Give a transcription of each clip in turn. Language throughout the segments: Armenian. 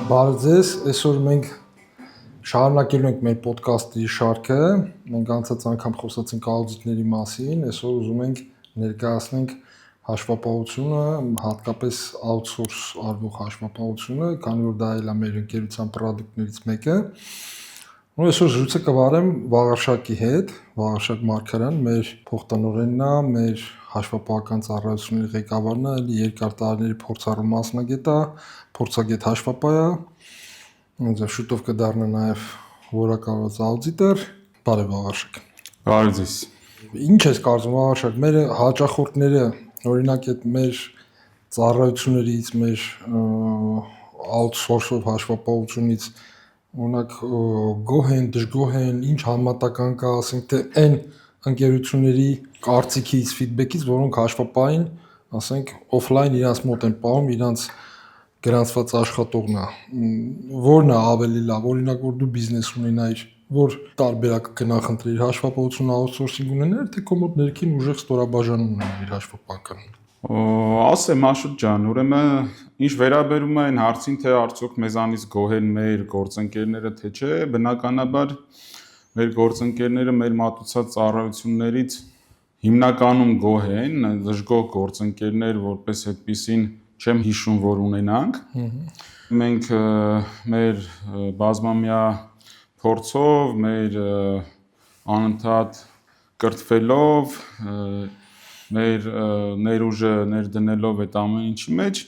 Բարև ձեզ, այսօր մենք շարունակելու ենք մեր ոդկասթի շարքը։ Մենք անցած անգամ խոսացինք աուդիտների մասին, այսօր ուզում ենք ներկայացնենք հաշվապահությունը, հատկապես outsource արվող հաշվապահությունը, քանի որ դա էլ է մեր ընկերության պրոդուկտներից մեկը։ Ու այսօր զրույցը կվարեմ Վաղարշակի հետ, Վաղարշակ Մարգարյան, մեր փոխտնօրենն է, մեր հաշվապահական ծառայությունների ղեկավարն է, երկար տարիների փորձառու մասնագետ է, փորձագետ հաշվապահ է, այնպես շուտով կդառնա նաև որակավորված աուդիտոր։ Բարև Վաղարշակ։ Բարև ձեզ։ Ինչ ես կարծում Վաղարշակ, մեր հաճախորդները, օրինակ այդ մեր ծառայություններից, մեր outsource-ով հաշվապահությունից օրինակ գոհ են, դժգոհ են, ինչ համատական կա, ասենք թե այն ընկերությունների կարծիքից, ֆիդբեքից, որոնք հաշվապահին, ասենք օֆլայն իրանց մոտ են պահում իրանց գրանցված աշխատողն է, որն է ավելի լավ, օրինակ որ դու բիզնես ունենայիր, որ տարբերակը կնախընտրեիր հաշվապահություն outsourcing ունենալ, թե քո մոտ ներքին ուժեղ ստորաբաժանում ունենալ հաշվապահական։ Ասեմ Աշոտ ջան, ուրեմն ինչ վերաբերում է այն հարցին, թե արդյոք մեզանից գոհ են մեր գործընկերները, թե չէ, բնականաբար մեր գործընկերները մեր մատուցած ծառայություններից հիմնականում գոհ են, դժգոհ գործընկերներ որպես այդպիսին չեմ հիշում, որ ունենանք։ Մենք մեր բազմամյա փորձով, մեր անընդհատ կրթվելով, մեր ներուժը ներդնելով այդ ամեն ինչի մեջ,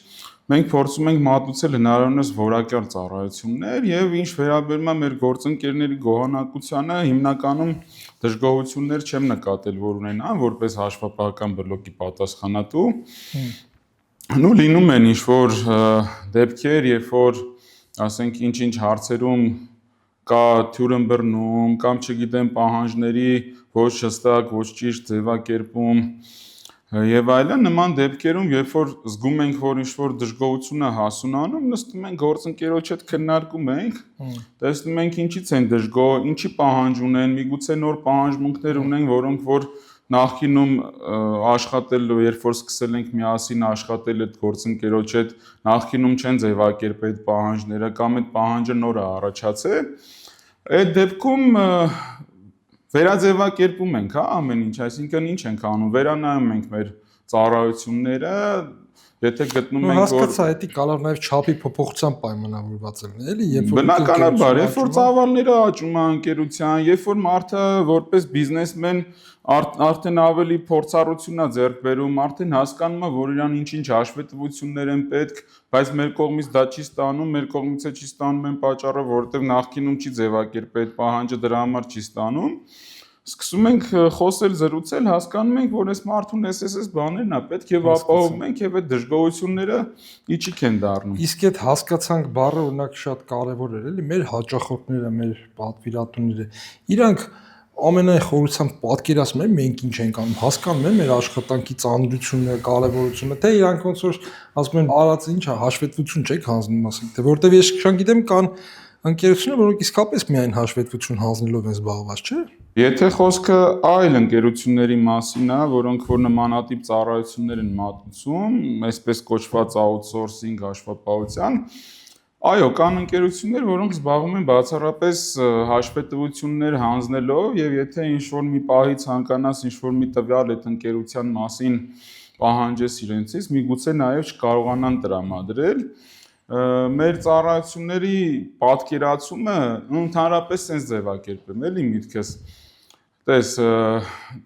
մենք փորձում ենք մատուցել հնարավորինս որակյալ ծառայություններ եւ ինչ վերաբերում է մեր գործընկերների գոհանակությանը, հիմնականում դժգոհություններ չեմ նկատել, որ ունենան որպես հաշվապահական բլոկի պատասխանատու։ Նու լինում են ինչ-որ դեպքեր, երբ որ ասենք ինչ-ինչ հարցերում կա թյուրըմբռնում կամ չգիտեմ պահանջների ոչ հստակ, ոչ ճիշտ ձևակերպում եւ այլն, նման դեպքերում, երբ որ զգում ենք, որ ինչ-որ դժգոհություն է հասունանում, նստում ենք գործընկերոջ հետ քննարկում ենք, տեսնում ենք ինչից են դժգոհ, ինչի պահանջ ունեն, միգուցե նոր պահանջմունքներ ունեն, որոնք որ նախկինում աշխատել, երբ որ սկսել ենք միասին աշխատել այդ գործընկերոջ հետ, նախկինում չեն ձևակերպել այդ պահանջները կամ այդ պահանջը նոր է առաջացել, այդ դեպքում վերաձևակերպում ենք, հա, ամեն ինչ, այսինքն ինչ ենք անում, վերանայում ենք մեր ծառայությունները, եթե գտնում ենք, որ հասկացա, դա կարող նաև չափի փոփոխության պայմանավորված լինի, էլի, երբ որ բնականաբար, երբ որ ծավալները աճում են ընկերության, երբ որ մարդը որպես բիզնեսմեն արդեն ավելի փորձառություն է ձեռք բերում, արդեն հասկանում է, որ իրան ինչ-ինչ հաշվետվություններ են պետք, բայց մեր կողմից դա չի ստանում, մեր կողմից է չի ստանում այն պատճառով, որովհետև նախկինում չի ձևակերպել այդ պահանջը, դրա համար չի ստանում։ Սկսում ենք խոսել, զրուցել, հասկանում ենք, որ այս մարդուն այս բաներն է պետք եւ ապահովում ենք եւ այդ դժգոհությունները իջիկ են դառնում։ Իսկ այդ հասկացանք բառը օրինակ շատ կարեւոր էր, էլի, մեր հաճախորդները, մեր պատվիրատուները, իրանք ամենայն խորությամբ պատկերացնում են մենք ինչ ենք անում, հասկանում են մեր աշխատանքի ծանրությունը, կարևորությունը, թե իրանք ոնց որ ասում են, արած ինչ է, հաշվետվություն չեք հանձնում, ասենք, թե որտեվ ես շան գիտեմ կան ընկերություններ, որոնք իսկապես միայն հաշվետվություն հանձնելով են զբաղված, չէ՞։ Եթե խոսքը այլ ընկերությունների մասին է, որոնք որ նմանատիպ ծառայություններ են մատուցում, այսպես կոչված outsourcing հաշվապահության, այո, կան ընկերություններ, որոնք զբաղվում են բացառապես հաշվետվություններ հանձնելով եւ եթե ինչ-որ մի պահի ցանկանաս ինչ-որ մի տվյալ այդ ընկերության մասին պահանջես իրենցից, միգուցե նաեւ չկարողանան տրամադրել, մեր ծառայությունների պատկերացումը ընդհանրապես sense ձևակերպեմ, էլի միտքս։ Տես,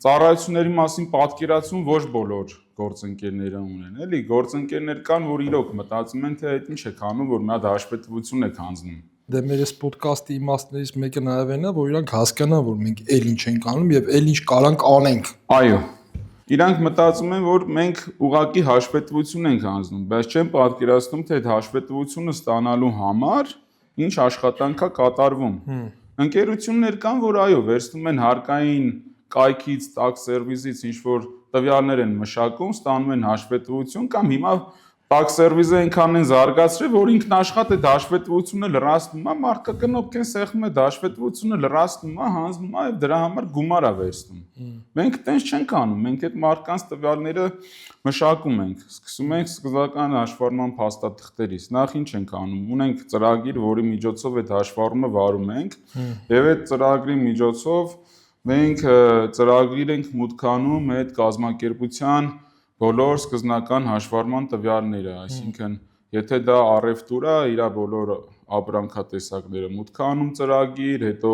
ծառայությունների մասին պատկերացում ոչ բոլոր գործընկերները ունեն, էլի, գործընկերներ կան, որ իրոք մտածում են, թե այդ ինչ եք անում, որ մի հատ հաշվետվություն եք հանձնում։ Դե մեր այս ոդկասթի իմաստներից մեկը նաև այն է, որ իրանք հասկանան, որ մենք էլ ինչ ենք անում եւ էլ ինչ կարանք անենք։ Այո։ Իրանք մտածում են, որ մենք ուղակի հաշվետվություն ենք հանձնում, բայց չեն պատկերացնում, թե այդ հաշվետվությունը ստանալու համար ինչ աշխատանք է կատարվում։ Ընկերություններ կան, որ այո, վերցնում են հարկային կայքից, tax service-ից ինչ որ տվյալներ են մշակում, ստանում են հաշվետվություն կամ հիմա տակ սերվիզը այնքան են զարգացրել, որ ինքն աշխատե հաշվետվությունը լրացնում է, մարդը կնոպկեն սեղմում է հաշվետվությունը լրացնում է, հանձնում է եւ դրա համար գումար է վերցնում։ Մենք տենց չենք անում, մենք այդ մարդկանց տվյալները մշակում ենք, սկսում ենք սկզբական հաշվառման փաստաթղթերից։ Նախ ինչ ենք անում, ունենք ծրագիր, որի միջոցով այդ հաշվառումը վարում ենք, եւ այդ ծրագրի միջոցով մենք ծրագրիր ենք մուտք անում այդ կազմակերպության բոլոր սկզբնական հաշվառման տվյալները, այսինքն եթե դա առևտուր է, իր բոլոր ապրանքատեսակները մուտք անում ծրագիր, հետո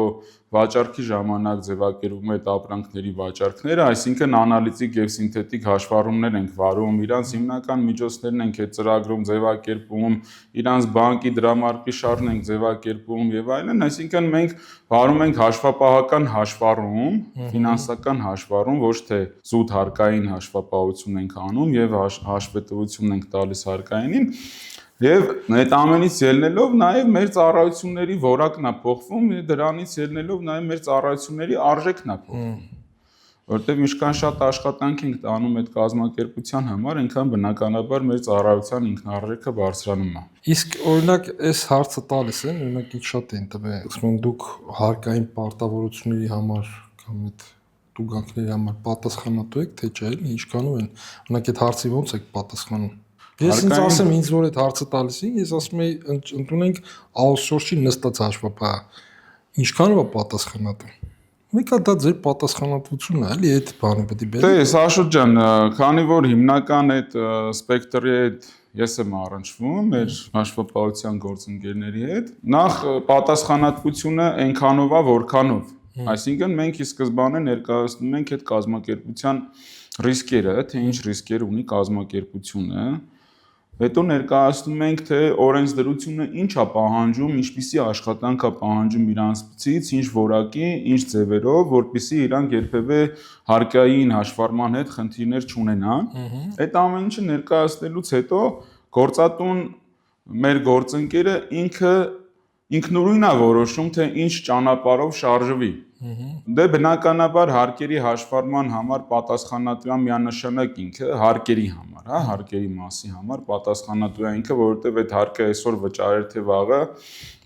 վաճառքի ժամանակ ձևակերպում այդ ապրանքների վաճառքները, այսինքն անալիտիկ եւ սինթետիկ հաշվառումներ ենք վարում, իրանց հիմնական միջոցներն ենք այդ ծրագրում ձևակերպում, իրանց բանկի դրամարկղի շարժն ենք ձևակերպում եւ այլն, այսինքն մենք վարում ենք հաշվապահական հաշվառում, ֆինանսական հաշվառում, ոչ թե զուտ հարկային հաշվապահություն ենք անում եւ հաշվետվություն ենք տալիս հարկայինին։ Եվ այդ ամենից ելնելով նաև մեր ծառայությունների որակն է փոխվում, դրանից ելնելով նաև մեր ծառայությունների արժեքն է փոխվում։ Որտեղ ինչքան շատ աշխատանք ենք տանում այդ կազմակերպության համար, այնքան բնականաբար մեր ծառայության ինքնարժեքը բարձրանում է։ Իսկ օրինակ այս հարցը տալիս են, օրինակ ինչ շատ են տվել, ասում են դուք հարկային պարտավորությունների համար կամ այդ տուգանքների համար պատասխանատու եք, թե չէ, ինչքանով են։ Օրինակ այդ հարցի ո՞նց եք պատասխանում։ Ես ինձ ասեմ, ինձ որ այդ հարցը տալիս են, ես ասում եի ընդունենք outsource-ի նստած հաշվապահ։ Ինչքանով է պատասխանատու։ Մեկը դա ձեր պատասխանատվությունն է, էլի այդ բանը պետք է բերի։ Դե, Սաշոտ ջան, քանի որ հիմնական այդ սպեկտրի հետ ես եմ առնչվում մեր հաշվապահության գործընկերների հետ, նախ պատասխանատվությունը այնքանով է, որքանով։ Այսինքն մենք ի սկզբանե ներկայացնում ենք այդ կազմակերպության ռիսկերը, թե ինչ ռիսկեր ունի կազմակերպությունը։ Հետո ներկայացնում ենք, թե օրենսդրությունը ինչ է պահանջում, ինչպիսի աշխատանք է պահանջում իրանցից, ինչ որակի, ինչ ձևերով, որպեսզի իրանք երբևէ հարկային հաշվառման հետ խնդիրներ չունենան։ Այդ ամեն ինչը ներկայացնելուց հետո գործատուն մեր գործընկերը ինքնուրույն է որոշում, թե ինչ ճանապարհով շարժվի։ Դե բնականաբար հարկերի հաշվառման համար պատասխանատու է միանշանակ ինքը, հարկերի համար, հա, հարկերի մասի համար պատասխանատու է ինքը, որովհետև այդ հարկը այսօր վճարեր թե վաղը,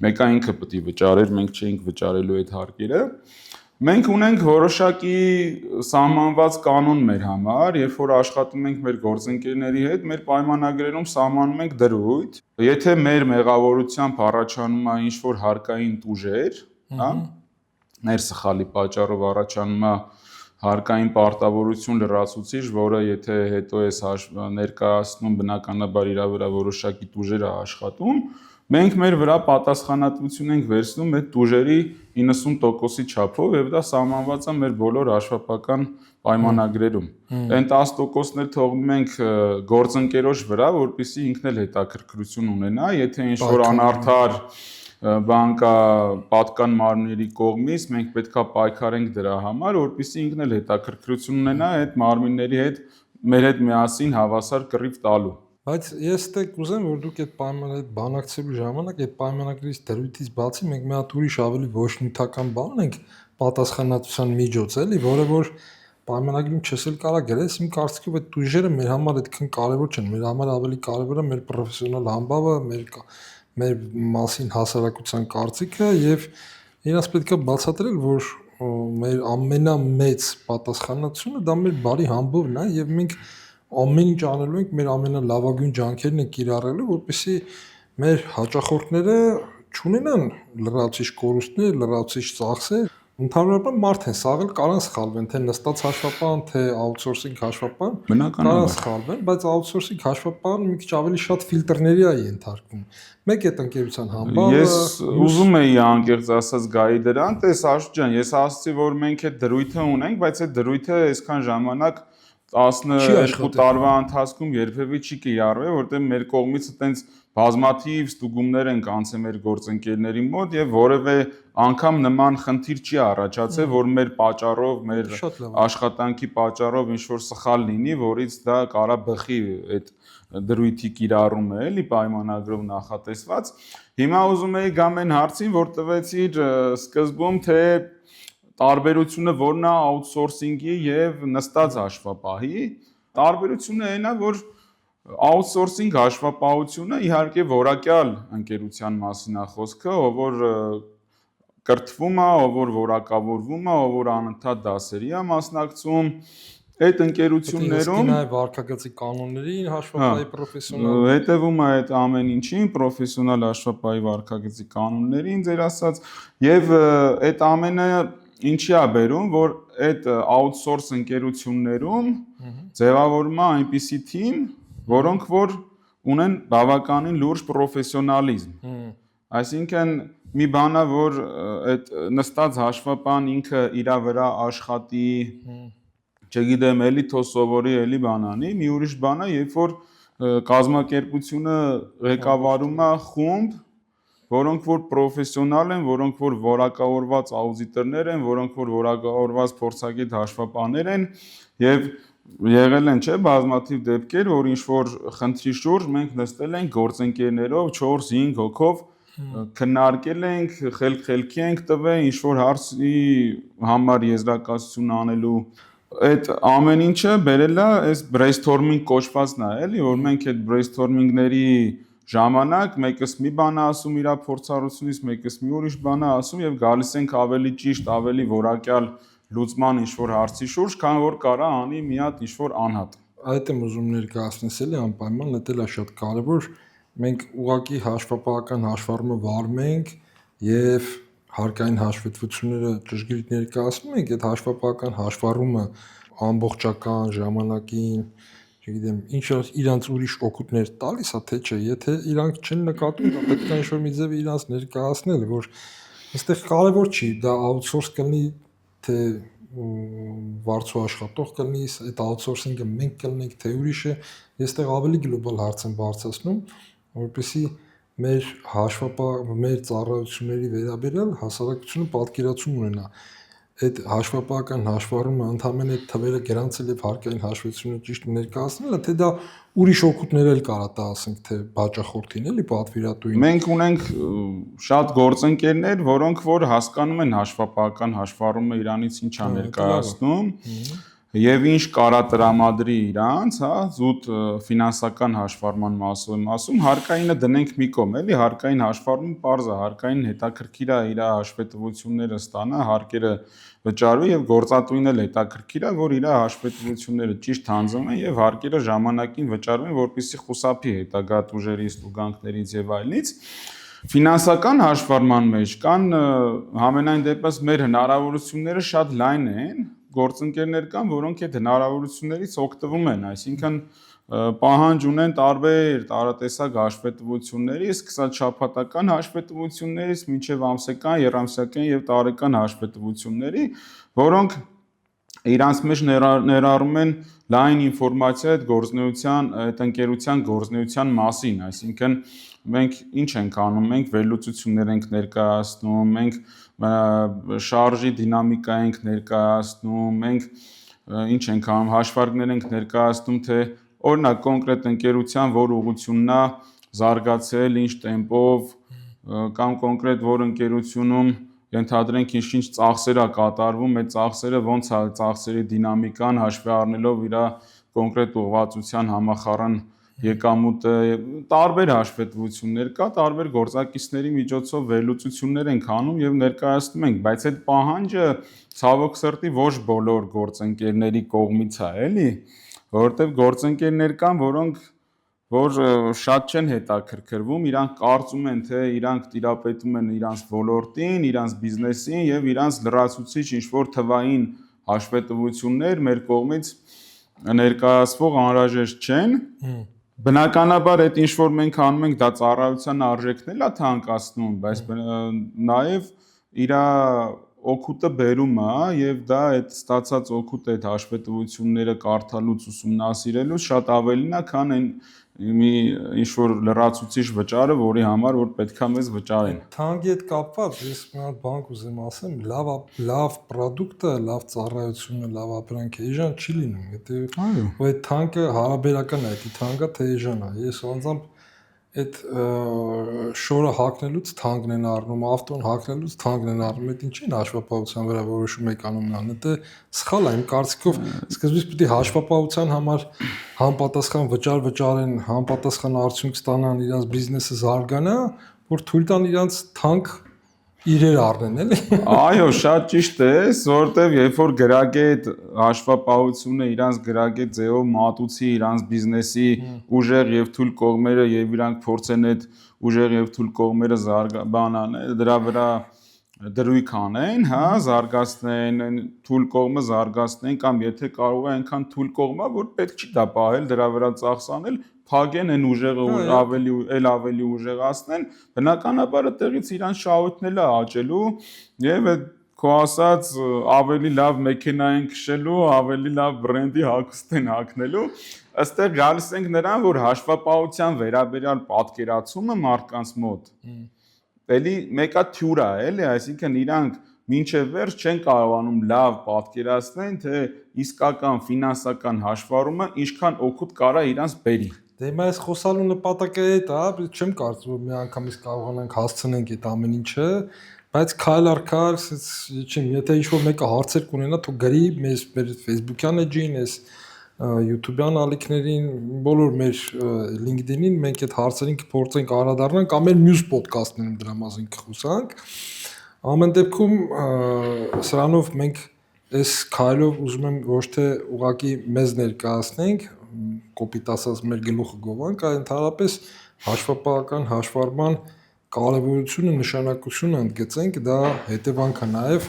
մեկը ինքը պետք է վճարեր, մենք չէինք վճարելու այդ հարկերը։ Մենք ունենք որոշակի սահմանված կանոն մեր համար, երբ որ աշխատում ենք մեր գործընկերների հետ, մեր պայմանագրերում սահմանում ենք դրույթ, եթե մեր մեղավորությամբ առաջանում է ինչ-որ հարկային տուժեր, հա, մեր սխալի պատճառով առաջանում է հարկային պարտավորություն լրացուցիչ, որը եթե հետո էս ներկայացնում բնականաբար իր վրա որոշակի տուժեր է աշխատում, մենք մեր վրա պատասխանատվություն ենք վերցնում այդ տուժերի 90%-ի չափով եւ դա սահմանված է մեր բոլոր հաշվապահական պայմանագրերում։ Այն 10%-ն էլ թողնում ենք գործընկերոջ վրա, որպեսզի ինքն էլ հետաքրքրություն ունենա, եթե ինչ-որ անարդար բան կա պատկան մարմինների կողմից, մենք պետքա պայքարենք դրա համար, որպեսզի ինքն էլ հետաքրքրություն ունենա այդ մարմինների հետ մեր հետ միասին հավասար կռիվ տալու։ Բայց ես դե կուզեմ, որ դուք այդ բանակցելու ժամանակ այդ պայմանագրից դրույթից բացի մենք մի հատ ուրիշ ավելի ոչ նյութական բան ունենք պատասխանատվության միջոց, էլի, որը որ պայմանագրում չես էլ կարա գրես, իմ կարծիքով այդ տուժերը մեր համար այդքան կարևոր չեն, մեր համար ավելի կարևորը մեր պրոֆեսիոնալ համբավը, մեր մասին հասարակության կարծիքը եւ իրաց պետք է բացատրել, որ մեր ամենամեծ պատասխանատվությունը դա մեր բարի համբավն է եւ մենք ամեն ինչ անելու ենք մեր ամենալավագույն ջանքերն ենք կիրառելու, որպեսզի մեր հաճախորդները չունենան լրացուցիչ կորուստներ, լրացուցիչ ծախսեր, ընդհանրապես մարդ են, սաղ էլ կարան սխալվեն, թե նստած հաշվապահն, թե outsourcing հաշվապահն, կարան սխալվեն, բայց outsourcing հաշվապահն մի քիչ ավելի շատ ֆիլտրների է ենթարկվում։ Մեկ այդ ընկերության համբավը Ես ուզում եի անկեղծ ասած գայի դրան, տես Աշոտ ջան, ես ասացի, որ մենք այդ դրույթը ունենք, բայց այդ դրույթը այսքան ժամանակ 12 տարվա ընթացքում երբևէ չի կիրառվել, որտեղ մեր կողմից այտենց բազմաթիվ ստուգումներ են կանցել մեր գործընկերների մոտ եւ որևէ անգամ նման խնդիր չի առաջացել, որ մեր պատճառով, մեր աշխատանքի պատճառով ինչ որ սխալ լինի, որից դա կարա բխի այդ դրույթի կիրառումը, էլի պայմանագրով նախատեսված։ Հիմա ուզում եի գամ այն հարցին, որ տվեցիր սկզբում, թե տարբերությունը որն է outsourcing-ի եւ նստած հաշվապահի։ Տարբերությունը այն է, որ Outsourcing հաշվապահությունը իհարկե որակյալ ընկերության մասին է խոսքը, ով որ կրթվում է, ով որ որակավորվում է, ով որ անընդհատ դասերի է մասնակցում, այդ ընկերություններում նաև վարքագծի կանոններին հաշվապահի պրոֆեսիոնալ հետևում է այդ ամեն ինչին, պրոֆեսիոնալ հաշվապահի վարքագծի կանոններին, ձեր ասած, եւ այդ ամենը ինչի է բերում, որ այդ outsource ընկերություններում ձևավորվում է այնպիսի թիմ, որոնք որ ունեն բավականին լուրջ պրոֆեսիոնալիզմ։ Այսինքն մի բան է, որ այդ նստած հաշվապահն ինքը իր վրա աշխատի, չգիտեմ, էլի թո սովորի, էլի բանանի, մի ուրիշ բան է, երբ որ կազմակերպությունը ղեկավարում է խումբ, որոնք որ պրոֆեսիոնալ են, որոնք որ որակավորված աուդիտորներ են, որոնք որ որակավորված փորձագետ հաշվապահներ են եւ եղել են, չէ, բազմաթիվ դեպքեր, որ ինչ որ խնդրի շուրջ մենք նստել ենք գործընկերներով 4-5 հոգով քննարկել ենք, խելքի ենք տվել, ինչ որ հարցի համար եզրակացություն անելու այդ ամեն ինչը բերել է այս brainstorming կոչվածն է, էլի, որ մենք այդ brainstorming-ների ժամանակ մեկս մի բան է ասում իր փորձառությունից, մեկս մի ուրիշ բան է ասում եւ գալիս ենք ավելի ճիշտ, ավելի որակյալ լուծման ինչ որ հարցի շուրջ, քան որ կարա անի մի հատ ինչ որ անհատ։ Այդ եմ ուզում ներկայացնել, էլի անպայման, դա էլ է շատ կարևոր։ Մենք ուղղակի հաշվապահական հաշվառումը վարում ենք եւ հարկային հաշվետվությունները ճշգրիտ ներկայացնում ենք, այդ հաշվապահական հաշվառումը ամբողջական ժամանակին, չգիտեմ, ինչը իրանց ուրիշ օգուտներ տալիս է, թե չէ, եթե իրանք չեն նկատում, դա պետք է ինչ-որ մի ձև իրանց ներկայացնել, որ այստեղ կարևոր չի, դա outsource կլինի, թե վարձու աշխատող կլինի, այդ outsourcing-ը մենք կլինենք, թե ուրիշը, ես այդտեղ ավելի գլոբալ հարց եմ բարձրացնում, որպեսզի մեր մեր ծառայությունների վերաբերյալ հասարակությունը պատկերացում ունենա։ Այդ հաշվապահական հաշվառումը ընդհանրապես այդ թվերը գրանցել եւ հարկային հաշվետվությունը ճիշտ ներկայացնելը, թե դա ուրիշ օգուտներ էլ կարա տա, ասենք թե բաժախորդին, էլի պատվիրատուին։ Մենք ունենք շատ գործընկերներ, որոնք որ հասկանում են հաշվապահական հաշվառումը իրանից ինչ է ներկայացնում եւ ինչ կարա տրամադրի իրանց, հա, զուտ ֆինանսական հաշվառման մասով եմ ասում, հարկայինը դնենք մի կողմ, էլի, հարկային հաշվառումը պարզ է, հարկային հետաքրքիր է իր հաշվետվությունները ստանա, հարկերը վճարվի եւ գործատուին էլ հետաքրքիր է, որ իր հաշվետվությունները ճիշտ հանձնվեն եւ հարկերը ժամանակին վճարվեն, որպեսզի խուսափի հետագա տուժերից, տուգանքներից եւ այլնից։ Ֆինանսական հաշվառման մեջ կան համենայն դեպս մեր հնարավորությունները շատ լայն են, գործընկերներ կան, որոնք այդ հնարավորություններից օգտվում են, այսինքն պահանջ ունեն տարբեր տարատեսակ հաշվետվությունների, սկսած շաբաթական հաշվետվություններից մինչև ամսական, եռամսյական եւ տարեկան հաշվետվությունների, որոնք իրանց մեջ ներառում են լայն ինֆորմացիա այդ գործնեության, այդ ընկերության գործնեության մասին, այսինքն մենք ինչ ենք անում, մենք վերլուծություններ ենք ներկայացնում, մենք շարժի դինամիկա ենք ներկայացնում, մենք ինչ ենք անում, հաշվարկներ ենք ներկայացնում, թե օրինակ կոնկրետ ընկերության որ ուղղությունն է զարգացել, ինչ տեմպով, կամ կոնկրետ որ ընկերությունում ենթադրենք ինչ ծախսեր է կատարվում, այդ ծախսերը ոնց է ծախսերի դինամիկան հաշվի առնելով իր կոնկրետ ուղղվածության համախառն եկամուտը, տարբեր հաշվետվություններ կա, տարբեր գործակիցների միջոցով վերլուծություններ ենք անում եւ ներկայացնում ենք, բայց այդ պահանջը ցավոք սրտի ոչ բոլոր գործընկերների կողմից է, էլի, որովհետեւ գործընկերներ կան, որոնք որ շատ չեն հետաքրքրվում, իրանք կարծում են, թե իրանք տիրապետում են իրանց ոլորտին, իրանց բիզնեսին եւ իրանց լրացուցիչ ինչ-որ թվային հաշվետվություններ մեր կողմից ներկայացվող անհրաժեշտ չեն։ Բնականաբար այդ ինչ որ մենք անում ենք, դա ծառայության արժեքն է թանկացնում, բայց նաեւ իր օգուտը բերում է եւ դա այդ ստացած օգուտը այդ հաշվետվությունները կարդալուց ուսումնասիրելուց շատ ավելին է, քան այն մի ինչ որ լրացուցիչ վճարը, որի համար որ պետքա մեզ վճարեն։ Թանկի հետ կապված ես մի հատ բան կուզեմ ասեմ, լավ պրոդուկտը, լավ ծառայությունը, լավ ապրանքը էժան չի լինում, եթե այդ թանկը հարաբերական է, այդ թանկը թե էժան է։ Ես անձամբ այդ շորը հակնելուց թանկն են առնում, ավտոն հակնելուց թանկն են առնում, այդ ինչի՞ն հաշվապահության վրա որոշում եք անում նա, դա սխալ է, իմ կարծիքով սկզբից պետք է հաշվապահության համար համապատասխան վճար վճարեն, համապատասխան արդյունք ստանան, իրենց բիզնեսը զարգանա, որ թույլ տան իրենց թանկ իրեր առնեն, էլի։ Այո, շատ ճիշտ ես, որովհետև երբ որ գրագետ հաշվապահությունը իրանց գրագետ ձևով մատուցի իրանց բիզնեսի ուժեղ եւ թույլ կողմերը եւ իրանք փորձեն այդ ուժեղ եւ թույլ կողմերը զարգանան, դրա վրա դրույք անեն, հա, զարգացնեն, այն թույլ կողմը զարգացնեն կամ եթե կարող է այնքան թույլ կողմա, որ պետք չի դա պահել, դրա վրա ծախսանել, փագեն այն ուժեղը ավելի ուժեղացնեն, բնականաբար այդտեղից իրանց շահույթն է աճելու եւ այդ քո ասած ավելի լավ մեքենա են քշելու, ավելի լավ բրենդի հագուստ են հագնելու, ըստեղ գալիս ենք նրան, որ հաշվապահության վերաբերյալ պատկերացումը մարդկանց մոտ էլի մեկա թյուր է, էլի, այսինքն իրանք մինչև վերջ չեն կարողանում լավ պատկերացնեն, թե իսկական ֆինանսական հաշվառումը ինչքան օգուտ կարա իրանց բերի։ Դե հիմա այս խոսալու նպատակը այդ է, չեմ կարծում որ մի անգամից կարողանանք հասցնենք այդ ամեն ինչը, բայց քայլ առ քայլ, չեմ, եթե ինչ-որ մեկը հարցեր կունենա, թող գրի մեր Facebook-յան էջին, այս YouTube-յան ալիքներին, բոլոր մեր LinkedIn-ին մենք այդ հարցերին կփորձենք անդրադառնանք կամ մեր մյուս ոդկասթներում դրա մասին կխոսանք։ Ամեն դեպքում սրանով մենք այս քայլով ուզում եմ ոչ թե ուղղակի մեզ ներկայացնենք, կոպիտ ասած մեր գլուխը գովանք, այլ ընդհանրապես հաշվապահական հաշվառման կարևորությունը, նշանակությունը ընդգծենք, դա հետևանք է նաև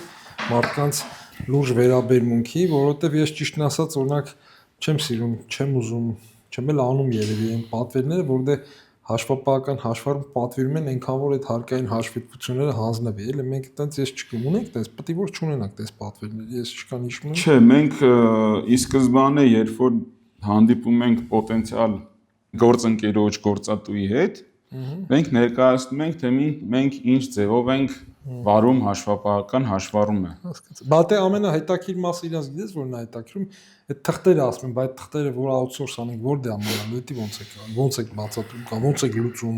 մարդկանց լուրջ վերաբերմունքի, որովհետև ես ճիշտն ասած օրինակ չեմ սիրում, չեմ ուզում, չեմ էլ անում երևի այն պատվերները, որտեղ հաշվապահական հաշվառում պատվիրում են այնքան որ այդ հարկային հաշվետվությունները հանձնվի, էլի մենք այտենց ես չգիտեմ, ունենք տես, պետք է որ չունենանք տես պատվերներ, ես չկան հիշում եմ։ Չէ, մենք ի սկզբանե երբ որ հանդիպում ենք պոտենցիալ գործընկերոջ գործատուի հետ, մենք ներկայացնում ենք, թե մենք ինչ ձևով ենք վարում հաշվապահական հաշվառումը։ Հասկացա։ Բա դե ամենահետաքրքիր մասը իրաց գիտես որն է հետաքրքրում, այդ թղթերը ասում են, բայց թղթերը որ outsource անենք, որտե ամանալու, դի ոնց եք բացատրում կամ ոնց եք լուծում,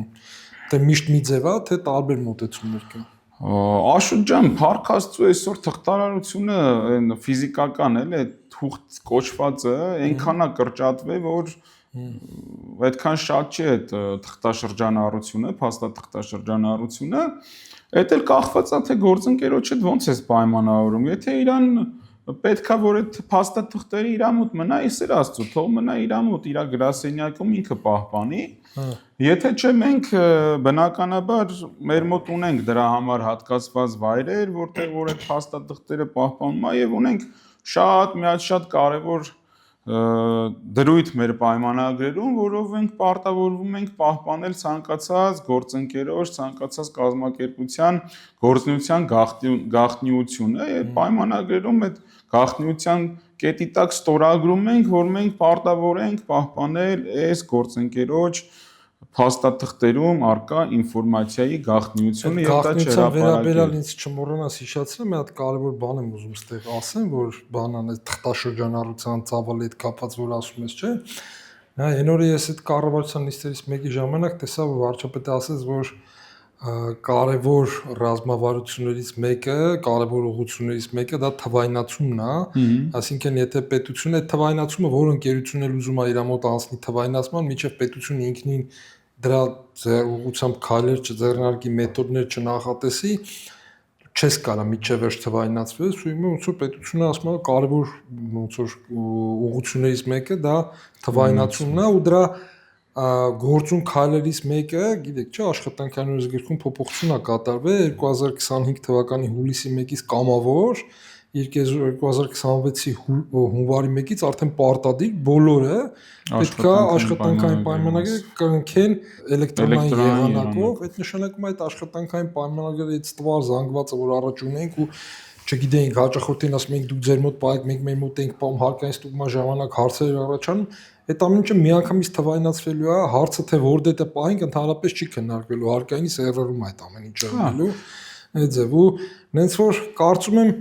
թե միշտ մի ձև է, թե տարբեր մոտեցումներ կան։ Աշոտ ջան, փառք Աստծո, այսօր թղթարարությունը այն ֆիզիկական էլ է թուղթ կոչվածը այնքան է կրճատվել, որ այդքան շատ չի այդ թղթաշրջանառությունը, փաստաթղթաշրջանառությունը, այդ էլ կախված է թե գործընկերոջդ ոնց ես պայմանավորում, եթե իրան պետքա որ այդ փաստաթղթերը իր մոտ մնա, իսեր Աստծո, թող մնա իր մոտ, իր գրասենյակում ինքը պահպանի։ Եթե չէ մենք բնականաբար մեր մոտ ունենք դրա համար հատկացված վայրեր, որտեղ որ այդ փաստաթղթերը պահպանում է եւ ունենք շատ կարեւոր դրույթ մեր պայմանագրերում, որով ենք պարտավորվում ենք պահպանել ցանկացած գործընկերոջ, ցանկացած կազմակերպության գործունեության գաղտնիությունը եւ պայմանագրերում այդ գաղտնիության կետի տակ ստորագրում ենք, որ մենք պարտավոր ենք պահպանել այս գործընկերոջ փաստաթղթերում արկա ինֆորմացիայի գաղտնիությունը եւ դա չհրապարակել։ Վերաբերյալ ինձ չմոռանաս հիշեցնել, մի հատ կարևոր բան եմ ուզում ստեղ ասեմ, որ բանան է թղթաշրջանառության ծավալի հետ կապված որ ասում ես, չէ՞։ Նա այն օրը ես այդ կառավարության նիստերից մեկի ժամանակ տեսա, որ վարչապետը ասեց, որ կարևոր ռազմավարություններից մեկը, կարևոր ուղղություններից մեկը դա թվայնացումն է, այսինքն եթե պետությունը այդ թվայնացումը որ ընկերությունն էլ ուզում է իր մոտ անցնի թվայնացման, միջև պետությունը ինքնին դրա ուղղությամբ քայլեր չձեռնարկի, մեթոդներ չնախատեսի, չես կարա միջև վերջ թվայնացվես, ու հիմա ոնց որ պետությունը ասում է կարևոր ոնց որ ուղղություններից մեկը դա թվայնացումն է ու դրա գործուն քայլերից մեկը, գիտեք, չէ, աշխատանքային օրենսգրքում փոփոխություն է կատարվել 2025 թվականի հուլիսի 1-ից կամավոր 2026-ի հունվարի 1-ից արդեն պարտադիր բոլորը պետքա աշխատանքային պայմանագիր կնքեն էլեկտրոնային եղանակով, այդ նշանակում է այդ աշխատանքային պայմանագիրը այդ ստվար զանգվածը որ առաջ ունենք ու չգիտենք հաճախորդին ասում ենք դուք ձեր մոտ պահեք, մենք մեր մոտ ենք պահում հարկային ստուգման ժամանակ հարցեր առաջանում, այդ ամեն ինչը միանգամից թվայնացվելու է, հարցը թե որտեղ է պահենք ընդհանրապես չի քննարկվելու, հարկայինի սերվերում այդ ամեն ինչը լինելու, այդ ձև ու նենց որ կարծում եմ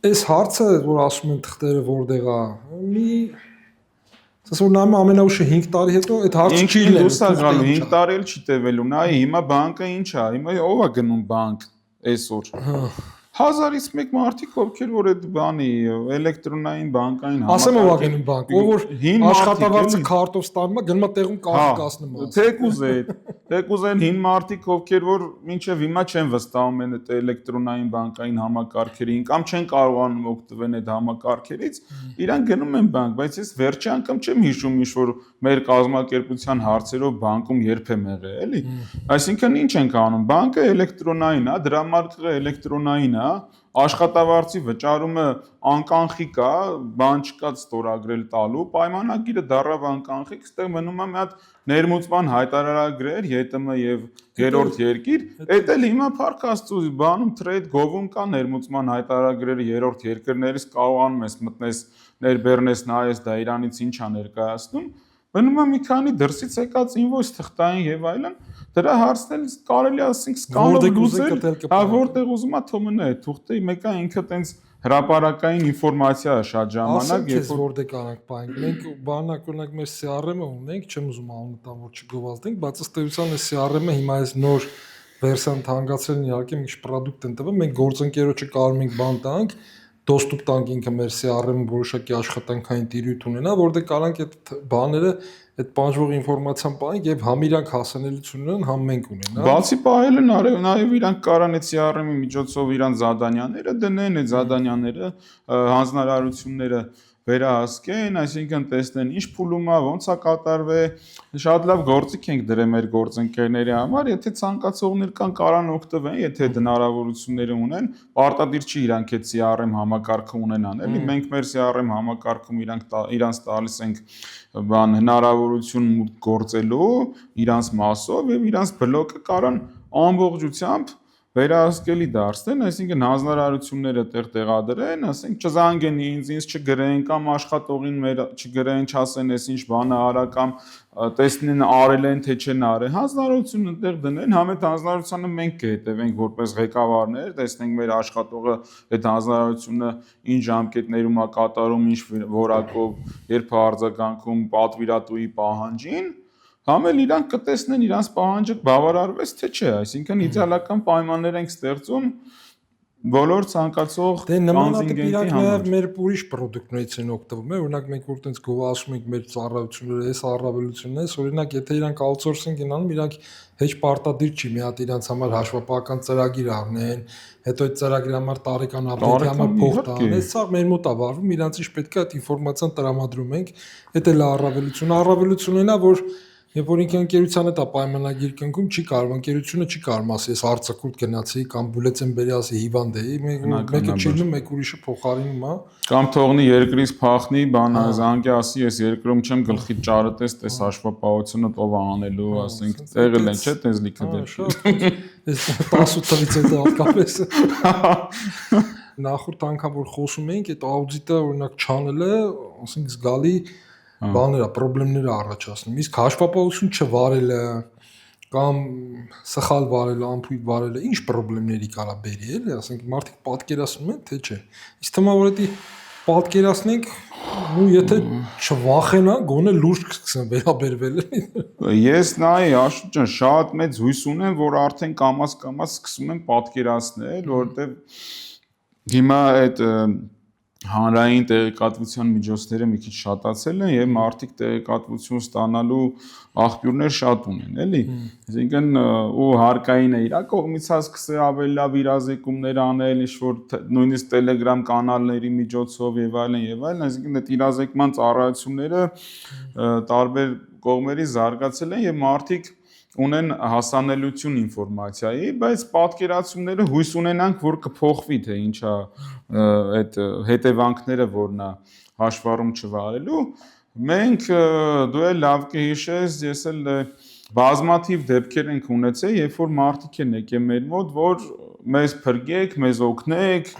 այս հարցը որ ասում են թղթերը որտեղ է, մի Ասես որ նայում ամենաուշը 5 տարի հետո այդ հարցը չի լինելու։ Դուրս է գալու 5 տարի էլ չի տևելու։ Նայ հիմա բանկը ինչ է, հիմա ով է գնում բանկ այսօր։ 1000-ից մեկ մարդիկ ովքեր որ այդ բանի էլեկտրոնային բանկային ասեմ ով է գնում բանկ, ով որ աշխատավարձը քարտով ստանում է, գնում է տեղում կարգ կասնում է։ Թեկուզ են հին մարդիկ ովքեր որ մինչև հիմա չեն վստահում են այդ էլեկտրոնային բանկային համակարգերին կամ չեն կարողանում օգտվել այդ համակարգերից, իրանք գնում են բանկ, բայց ես վերջի անգամ չեմ հիշում ինչ որ մեր կազմակերպության հարցերով բանկում երբեմ եղել, էլի։ Այսինքն ինչ ենք անում, բանկը էլեկտրոնային է, դրամարկղը էլեկտրոնային է, աշխատավարձի վճարումը անկանխիկ է, բան չկա ստորագրել տալու, պայմանագիրը դառավ անկանխիկ, այստեղ մնում է մի հատ ներմուծման հայտարարագրեր, ԵՏՄ եւ երրորդ երկիր, այդ էլ հիմա փառք Աստծո բանում trade gov-ում կա ներմուծման հայտարարագրերը երրորդ երկրներից կարողանում ես մտնես ներբեռնես նայես դա Իրանից ինչ է ներկայացնում, մնում է մի քանի դրսից եկած invoice թղթային եւ այլն, դրա հարցնել կարելի է ասենք սկանով լուծել, որտեղ ուզում է թողնի այդ թուղթի մեկը ինքը տենց հրապարակային ինֆորմացիա է շատ ժամանակ, երբ որ որտեղ կանանք բանկ, մենք բանակ օրինակ մեր CRM-ը ունենք, չեմ ուզում անունը տամ որ չգովազդենք, բայց ըստ էության այս CRM-ը հիմա այս նոր վերսիան թանկացրել իհարկե մի քիչ product են տվել, մենք գործընկերոջը կարող ենք բան տանք доступ տանք ինքը մեր CRM-ը որոշակի աշխատանքային տիրույթ ունենա, որտեղ կարանք այդ բաները, այդ բանջվող ինֆորմացիան պահենք եւ համ իրանք հասանելիություն ունեն, համ մենք ունենանք։ Բացի պահելը նաեւ իրանք կարան այդ CRM-ի միջոցով իրան զադանյաները դնեն, այդ զադանյաները հանձնարարությունները վերահասկեն, այսինքն տեսնեն ինչ փուլում է, ոնց է կատարվել, շատ լավ գործիք ենք դրել մեր գործընկերների համար, եթե ցանկացողներ կան կարան օգտվեն, եթե հնարավորությունները ունեն, պարտադիր չի իրանք այդ CRM համակարգը ունենան, էլի մենք մեր CRM համակարգում իրանց տալիս ենք բան հնարավորություն մուտք գործելու իրանց մասով եւ իրանց բլոկը կարան ամբողջությամբ վերահսկելի դարձնեն, այսինքն հանձնարարությունները տեղադրեն, ասենք չզանգեն ինձ չգրեն կամ աշխատողին մեր չգրեն, չասեն էս ինչ բանը արա կամ տեսնեն արել են թե չեն արել, հանձնարարությունը տեղ դնեն, համ այդ հանձնարարությանը մենք կհետևենք որպես ղեկավարներ, տեսնենք մեր աշխատողը այդ հանձնարարությունը ինչ ժամկետներում է կատարում, ինչ որակով, երբ է արձագանքում պատվիրատուի պահանջին, համ էլ իրանք կտեսնեն իրանց պահանջը բավարարվեց թե չէ, այսինքն իդեալական պայմաններ ենք ստեղծում բոլոր ցանկացող կոնտինգենտի համար։ Մեր ուրիշ պրոդուկտներից են օգտվում, օրինակ մենք որ տենց գովասում ենք մեր ծառայությունները, այս առավելությունները, օրինակ եթե իրանք outsourcing են անում, իրանք հեչ պարտադիր չի մի հատ իրանց համար հաշվապահական ծրագիր առնեն, հետո այդ ծրագրի համար տարեկան ապդեյթի համար փող տան, այս սա մեր մոտ է վարվում, իրանց ինչ պետք է այդ ինֆորմացիան տրամադրում ենք, դա էլ առավելությունն է, որ Երբ որ ինքը ընկերության հետ է պայմանագիր կնքում, չի կարող, ընկերությունը չի կարող ասի, ես արցակուրտ գնացի կամ բուլեցենբերի ասի հիվանդ էի, մեկը չինում, մեկ ուրիշը փոխարինում է։ Կամ թողնի երկրից փախնի, բան զանգի ասի, ես երկրում չեմ գլխի ճարըտես, տես հաշվապահությունը ով անելու, ասենք, տեղել են, չէ՞, տես լիքը դեպք։ Ես 18 թվից հետո հատկապես նախորդ անգամ որ խոսում էինք, այդ աուդիտը օրինակ չանելը, ասենք զգալի բաները, խնդիրներ առաջացնում։ Իսկ հաշվապահություն չվարելը կամ սխալ վարելը, անփույթ վարելը, ինչ խնդիրների կարա բերի, էլի, ասենք մարդիկ պատկերացնում են, թե չէ։ Իսկ թվում է որ դա պատկերացնենք, ու եթե չվախենա, գոնե լուրջ կսկսեն վերաբերվել։ Ես նայ Աշոտ ջան, շատ մեծ հույս ունեմ, որ արդեն կամաց սկսում են պատկերացնել, որովհետև հիմա այդ հանրային տեղեկատվության միջոցները մի քիչ շատացել են եւ մարդիկ տեղեկատվություն ստանալու աղբյուրներ շատ ունեն, էլի։ Այսինքն ու հարկային է իր կողմից սկսել ավելի լավ իրազեկումներ անել, ինչ որ նույնիսկ Telegram կանալների միջոցով եւ այլն, այսինքն այդ իրազեկման ծառայությունները տարբեր կողմերի զարգացել են եւ մարդիկ ունեն հասանելիություն ինֆորմացիայի, բայց պատկերացումները հույս ունենանք, որ կփոխվի, թե ինչա այդ հետևանքները, որն է հաշվառում չվարելու։ Մենք դու էլ լավ կհիշես, ես էլ բազմաթիվ դեպքեր ենք ունեցել, երբ որ մարդիկ են եկել մեր մոտ, որ մեզ փրկեք, մեզ օգնեք,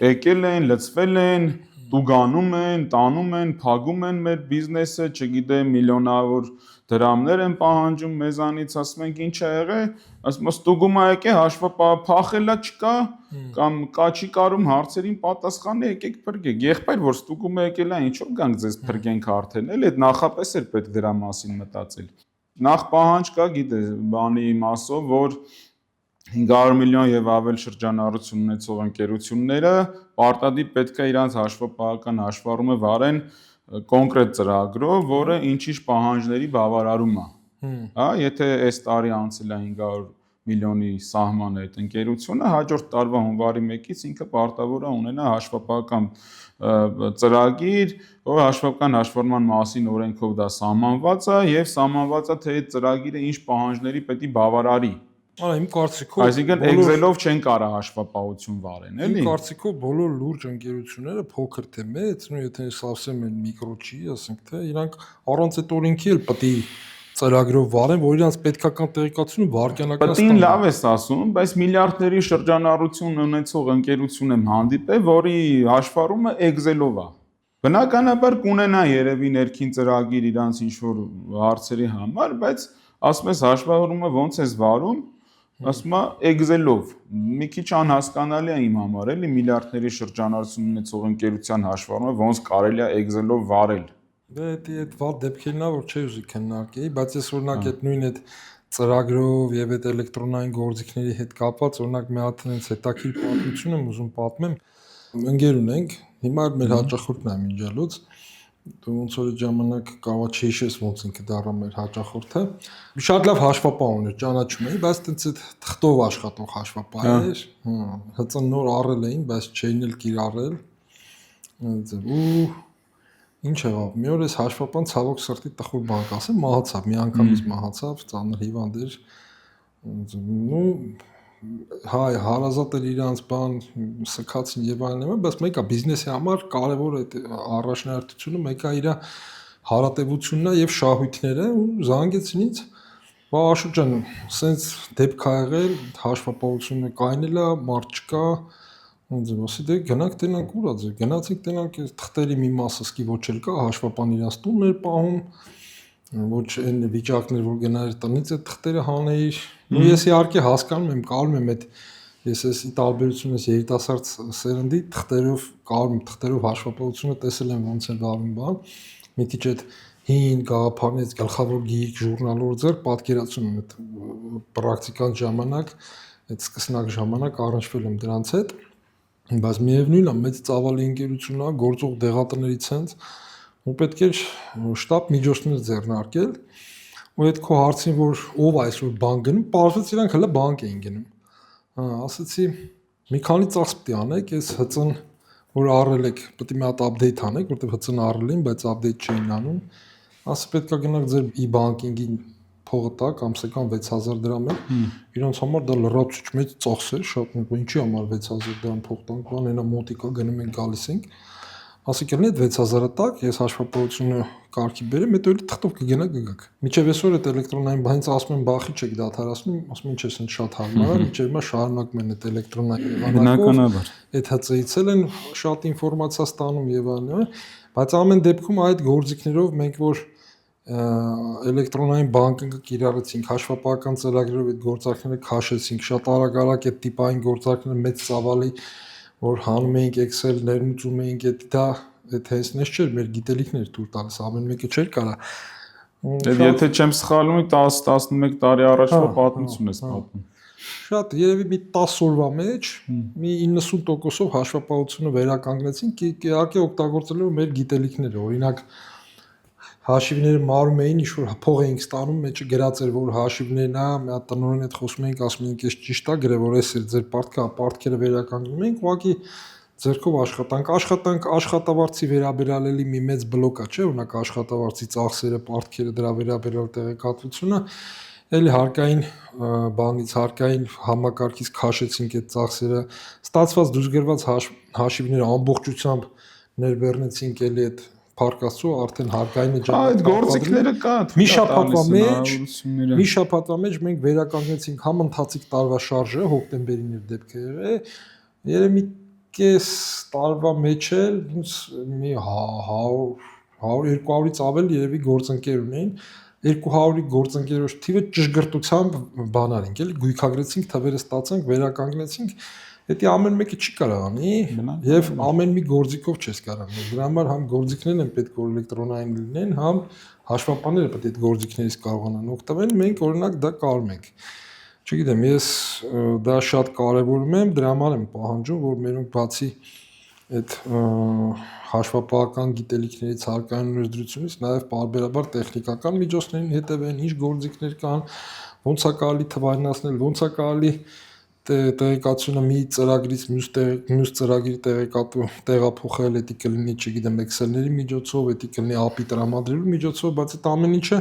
եկել են, լծվել են, տուգանում են, տանում են, փակում են մեր բիզնեսը, չգիտեմ, միլիոնավոր դրամներ են պահանջում մեզանից, ասում ենք ինչ է եղել, ասում եմ ստուգում ա եկե հաշվապահ փախելա չկա կամ կա չի կարում հարցերին պատասխանը եկեք փրկեք։ Եղբայր որ ստուգում ա եկել է ինչով գանք ձեզ փրկենք արդեն, էլի այդ նախապես էր պետք դրա մասին մտածել։ Նախ պահանջ կա, գիտես, բանի մասով, որ 500 միլիոն եւ ավել շրջանառություն ունեցող ընկերությունները պարտադիր պետք է իրանց հաշվապահական հաշվառումը վարեն կոնկրետ ծրագրով, որը ինչ-ինչ պահանջների բավարարում է։ Հա, եթե այս տարի անցել է 500 միլիոնի սահմանը այդ ընկերությունը, հաջորդ տարվա հունվարի 1-ից ինքը պարտավոր է ունենա հաշվապահական ծրագիր, որ հաշվապահական հաշվառման մասին օրենքով դա սահմանված է եւ սահմանված է թե այդ ծրագիրը ինչ պահանջների պետք է բավարարի։ Արա իմ կարծիքով Այսինքն Excel-ով չեն կարա հաշվապահություն վարեն, էլի։ Իմ կարծիքով բոլոր լուրջ ընկերությունները փոքր թե մեծ, նույն եթե ասեմ են միկրո չի, ասենք թե իրանք առանց այդ օրենքի էլ պետք է ծրագրով վարեն, որ իրանք պետքական տեղեկատվությունը վարկյանական ստանան։ Պետք լավ ես ասում, բայց միլիարդների շրջանառություն ունեցող ընկերություն եմ հանդիպել, որի հաշվառումը Excel-ով է։ Բնականաբար կունենա երևի ներքին ծրագիր իրանց ինչ-որ հարցերի համար, բայց ասում ես հաշվառումը ոնց ես վարում, ասում է Excel-ով։ Մի քիչ անհասկանալի է իմ համար, էլի միլիարդների շրջանառություն ունեցող ընկերության հաշվառումը ոնց կարելի է Excel-ով վարել։ Դե այդ վատ դեպքերն ա որ չի ուզի քննարկեի, բայց ես օրինակ այդ նույն այդ ծրագրով եւ այդ էլեկտրոնային գործիքների հետ կապված օրինակ մի հատ այնց հետաքրքիր պատմություն եմ ուզում պատմեմ։ Ընկեր ունենք, հիմա մեր հաճախորդն է միջալուց, դու ոնց որ այդ ժամանակ կարող չհիշես ոնց ինքը դառա մեր հաճախորդը։ Շատ լավ հաշվապահ ուներ, ճանաչում էի, բայց տենց այդ թղթով աշխատող հաշվապահ էր։ Հա, նոր առել էին, բայց չէին էլ կիրառել։ Ու ինչ եղավ։ Մի օր էս հաշվապահն ցավոք սրտի տխուր բան կասեմ, մահացավ, մի անգամից մահացավ, ծանր հիվանդ էր։ Ну հայ հարազատ էր իրանց բան սքացին եւ այլն, բայց մեկը բիզնեսի համար կարևոր է առաջնահերթությունը, մեկը իր հարատևությունն է եւ շահույթները ու զանգեցին ինձ։ Բա Աշոտ ջան, սենց դեպք ա եղել, հաշվապահությունը կայնել է, մարդ չկա, ոնց ասի դե գնանք տենանք ուրա ձեր, գնացինք տենանք թղթերի մի մասը սկի ոչ էլ կա, հաշվապահն իրանց տունն էր պահում, ոչ այն վիճակներ որ գնար տնից այդ թղթերը հանեիր։ Ու ես իհարկե հասկանում եմ, կարում եմ այդ ես էս ի տարբերություն ես երիտասարդ սերնդի թղթերով կարում եմ թղթերով հաշվապահությունը տեսել եմ ոնց է վարում բան։ Մի քիչ այդ հին գաղափարներից գլխավոր գիրք, ժուրնալով ձեր պատկերացում եմ այդ պրակտիկան ժամանակ, այդ սկսնակ ժամանակ առնչվել եմ դրանց հետ։ Բայց միևնույնն է, մեծ ծավալի ընկերություն է, գործող դեղատներից հենց ու պետք էր շտապ միջոցներ ձեռնարկել։ Ու այդ քո հարցին որ ով այսօր բան գնում, պարզվեց իրանք հələ բանկ էին գնում։ Հա, ասացի մի քանի ծախս պետք է անեք, այս հծն որ առել եք, պետք է մի հատ update անեք, որտեղ հծն առել էին, բայց update չէին անում։ Ասա պետք է գնաք ձեր e-banking-ին փողը տակ, ամսական 6000 դրամ է։ Իրանց համար դա լրացուցիչ մեծ ծախս է, շատ ինչի համար 6000 դրամ փող տանք, բան այնա մոտիկա գնում ենք գալիս ենք։ Ասի կլինի այդ 6000-ը տակ, ես հաշվապահությունը կարգի բերեմ, հետո էլ թղթով կգնա գգակ։ Միջև այսօր այդ էլեկտրոնային բանից ասում են բախի չեք դադարացնում, ասում են ինչ էս շատ հարմար, միջև հիմա շարունակում են այդ էլեկտրոնային բնականաբար։ Այդ հծեիցել են շատ ինֆորմացիա ստանում եւ այլն, բայց ամեն դեպքում այդ գործիքներով մենք որ էլեկտրոնային բանկինգը կիրառեցինք, հաշվապահական ծրագրերով այդ գործարքները քաշեցինք, շատ արագ այդ տիպային գործարքները մեծ ծավալի որ հանում էինք Excel ներմուծում էինք դա հեսնես չէր մեր գիտելիքներ դուր տալիս ամեն մեկը չէր կարա եթե չեմ սխալվում 10-11 տարի առաջվա պատմություն ես պատմում շատ երևի մի 10 օրվա մեջ մի 90%-ով հաշվապահությունը վերականգնեցինք իհարկե օգտագործելով մեր գիտելիքները օրինակ հաշիվները մարում էին ինչ-որ փող էինք ստանում մեջը գրած էր որ հաշիվներն է մի հատ տնօրեն հետ խոսում էինք ասում էինք էս ճիշտ է գրե որ էս է ձեր պարտքերը վերականգնում ենք ուղղակի ձերքով աշխատանք աշխատավարձի վերաբերալելի մի մեծ բլոկ է չէ օրինակ աշխատավարձի ծախսերը պարտքերը դրա վերաբերյալ տեղեկատվությունը էլի հարկային բանից հարկային համակարգից քաշեցինք այդ ծախսերը ստացված դուրսգրված հաշիվները ամբողջությամբ ներբեռնեցինք էլի այդ Փարկասու արդեն հարկային է այդ գործիքները կա մի շաբաթվա մեջ մենք վերականգնեցինք համ ընթացիկ տարվա շարժը հոկտեմբերին էր դեպքը երևի կես տարվա մեջ էլ ինձ մի 100-200-ից ավել երևի գործընկեր ունեին 200-ի գործընկերոջ թիվը ճշգրտությամբ բանալինք էլի գույքագրեցինք թվերը ստացանք վերականգնեցինք դա ամեն մեկը չի կարող անի եւ ամեն մի գործիքով չես կարող դրա համար համ գործիքներն են պետք որ էլեկտրոնային լինեն համ հաշվապահները պետք է այդ գործիքներից կարողանան օգտվել մենք օրինակ դա կարում ենք չգիտեմ ես դա շատ կարևորում եմ դրա համար եմ պահանջում որ մերոնք բացի այդ հաշվապահական գիտելիքներից հարկային ներդրությունից նաև պարբերաբար տեխնիկական միջոցներին հետևեն ինչ գործիքներ կան ոնց է կարելի թվայնացնել ոնց է կարելի տեղեկատվությունը մի ծրագրից մյուս ծրագրի տեղափոխել դա կլինի չգիտեմ Excel-ների միջոցով դա կլինի API տրամադրելու միջոցով բայց այդ ամեն ինչը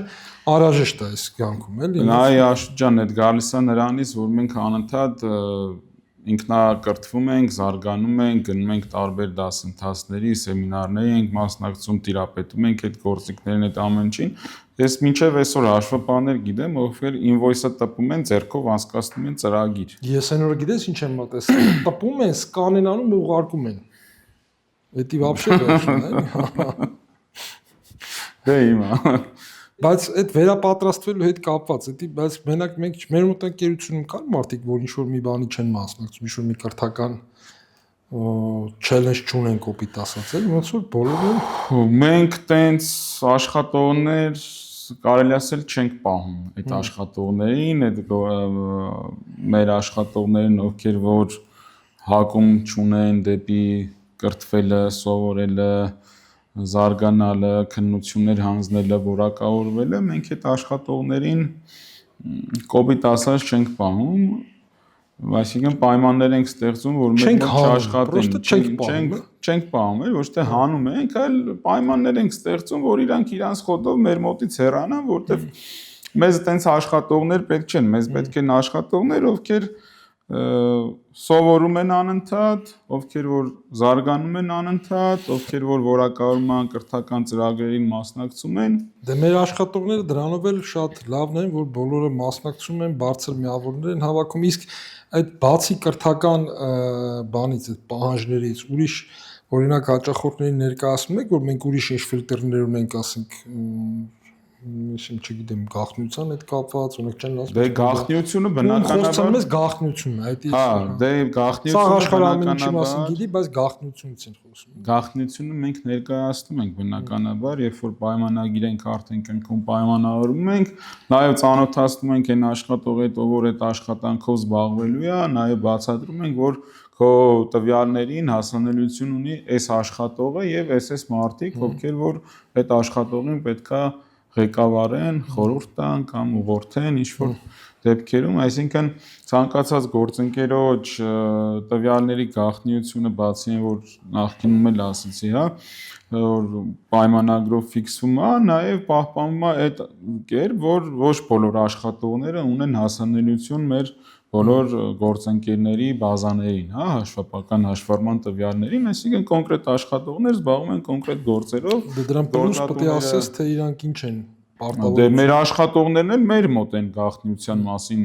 անհրաժեշտ է այս կյանքում էլի այ Աշոտ ջան այդ գալիս է նրանից որ մենք անընդհատ ինքնակրթվում ենք, զարգանում ենք, գնում ենք տարբեր դասընթացների, սեմինարների ենք մասնակցում, տիրապետում ենք այդ գործիքներին, այդ ամեն ինչին։ Ես մինչև այսօր հաշվապահներ գիտեմ, ովքեր ինվոյսը տպում են, ձեռքով անցկացնում են ծրագիր։ Ես այն օրը գիտես ինչ եմ մտածել, տպում են, սկանեն անում ու ուղարկում են։ Դա вообще վերջն է։ Դե հիմա Բայց այդ վերապատրաստվելու հետ կապված, բայց մենակ մենք մեր մոտ ընկերությունում կան մարդիկ, որ ինչ որ մի բանի չեն մասնակցում, ինչ որ մի կրթական challenge չունեն կոպիտ ասած, էլի ոնց որ բոլորը մենք տենց աշխատողներ կարելի ասել չենք պահում այդ աշխատողներին, այդ մեր աշխատողներին, ովքեր որ հակում չունեն դեպի կրթվելը, սովորելը զարգանալը, քննություններ հանձնելը, որակավորվելը, մենք այդ աշխատողներին կոպիտ ասած չենք պահում, այսինքն պայմաններ ենք ստեղծում, որ մենք չաշխատեն, չենք պահում, ոչ թե հանում ենք, այլ պայմաններ ենք ստեղծում, որ իրանք իրանց խոտով մեր մոտից հեռանան, որտեղ մեզ այդպես աշխատողներ պետք չեն, մեզ պետք են աշխատողներ, ովքեր սովորում են անընդհատ, ովքեր որ զարգանում են անընդհատ, ովքեր որ որակավորման կրթական ծրագրերին մասնակցում են։ Դե մեր աշխատողները դրանով էլ շատ լավն են, որ բոլորը մասնակցում են, բարձր միավորներ են հավաքում, իսկ այդ բացի կրթական բանից, այդ պահանջներից ուրիշ օրինակ հաճախորդներին ներկայացնում եք, որ մենք ուրիշ ինչ ֆիլտրներ ունենք, ասենք Mislim չգիտեմ գաղտնիության հետ կապված, ունեք չեն ասում։ Դե գաղտնիությունը բնականաբար մեզ գաղտնիությունն է, դա Հա, դե գաղտնիությունը մասին գիտի, բայց գաղտնիությունից են խոսում։ Գաղտնիությունը մենք ներկայացնում ենք բնականաբար, երբ որ պայմանագիր ենք արդեն կնքում պայմանավորում ենք, նաև ծանոթացնում ենք այն աշխատողի հետ, ով որ այդ աշխատանքով զբաղվելու է, նաև բացատրում ենք, որ քո տվյալներին հասանելիություն ունի այս աշխատողը եւ այս մարդիկ, ովքեր որ այդ աշխատողին պետքա ղեկավարեն, խորհուրդ տան կամ ուղղորդեն ինչ-որ դեպքերում, այսինքն ցանկացած գործընկերոջ տվյալների գաղտնիությունը բացի այն որ նախկինում էլ ասացի, հա, որ պայմանագրով ֆիքսվում է, նաև պահպանվում է այդ կերպ, որ ոչ բոլոր աշխատողները ունեն հասանելիություն մեր բոլոր գործընկերների բազաներին, հա, հաշվապահական հաշվառման տվյալներին, այսինքն կոնկրետ աշխատողներ զբաղվում են կոնկրետ գործերով։ Դե դրան պլյուս պետք է ասես, թե իրանք ինչ են պարտավորվում։ Դե մեր աշխատողներն էլ մեր մոտ են գաղտնիության մասին